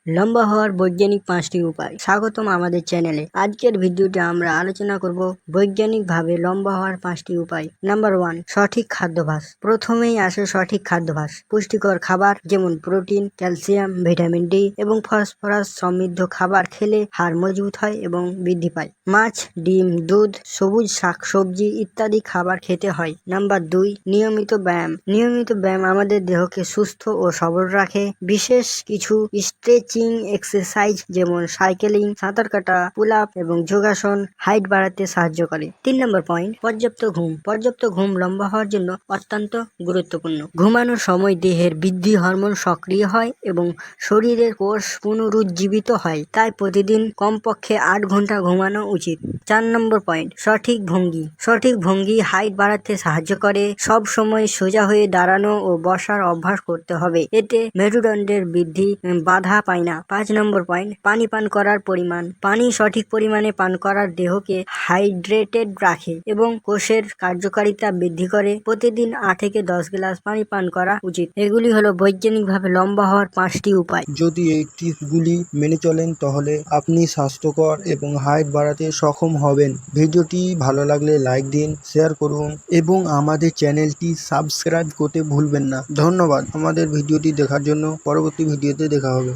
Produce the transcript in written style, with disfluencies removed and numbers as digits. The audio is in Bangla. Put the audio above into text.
লম্বা হওয়ার বৈজ্ঞানিক 5টি উপায়। স্বাগতম আমাদের চ্যানেলে। আজকের ভিডিওতে আমরা আলোচনা করব বৈজ্ঞানিকভাবে লম্বা হওয়ার 5টি উপায়। নাম্বার 1, সঠিক খাদ্যাভ্যাস। প্রথমেই আসে সঠিক খাদ্যাভ্যাস। পুষ্টিকর খাবার যেমন প্রোটিন, ক্যালসিয়াম, ভিটামিন ডি এবং ফসফরাস সমৃদ্ধ খাবার খেলে হাড় মজবুত হয় এবং বৃদ্ধি পায়। মাছ, ডিম, দুধ, সবুজ শাকসবজি ইত্যাদি খাবার খেতে হয়। নাম্বার 2, নিয়মিত ব্যায়াম। নিয়মিত ব্যায়াম আমাদের দেহকে সুস্থ ও সবল রাখে। বিশেষ কিছু স্ট্রেচিং এক্সারসাইজ যেমন সাইকেলিং, সাঁতার কাটা, পুল আপ এবং যোগাসন হাইট বাড়াতে সাহায্য করে। 3 নম্বর পয়েন্ট, পর্যাপ্ত ঘুম। পর্যাপ্ত ঘুম লম্বা হওয়ার জন্য অত্যন্ত গুরুত্বপূর্ণ। ঘুমানোর সময় দেহের বৃদ্ধি হরমোন সক্রিয় হয় এবং শরীরের কোষ পুনরুজ্জীবিত হয়। তাই প্রতিদিন কমপক্ষে 8 ঘন্টা ঘুমানো উচিত। 4 নম্বর পয়েন্ট, সঠিক ভঙ্গি। সঠিক ভঙ্গি হাইট বাড়াতে সাহায্য করে। সব সময় সোজা হয়ে দাঁড়ানো ও বসার অভ্যাস করতে হবে। এতে মেরুদণ্ডের বৃদ্ধি বাধা পায় না। 5 নম্বর পয়েন্ট, পানি পান করার পরিমাণ। পানি সঠিক পরিমাণে পান করার দেহকে হাইড্রেটেড রাখে এবং কোষের কার্যকারিতা বৃদ্ধি করে। প্রতিদিন 8 থেকে 10 গ্লাস পানি পান করা উচিত। এগুলি হলো বৈজ্ঞানিকভাবে লম্বা হওয়ার 5টি উপায়। যদি এই টিপসগুলি মেনে চলেন তাহলে আপনি স্বাস্থ্যকর এবং হাইট বাড়াতে সক্ষম হবেন। ভিডিওটি ভালো লাগলে লাইক দিন, শেয়ার করুন এবং আমাদের চ্যানেলটি সাবস্ক্রাইব করতে ভুলবেন না। ধন্যবাদ আমাদের ভিডিওটি দেখার জন্য। পরবর্তী ভিডিওতে দেখা হবে।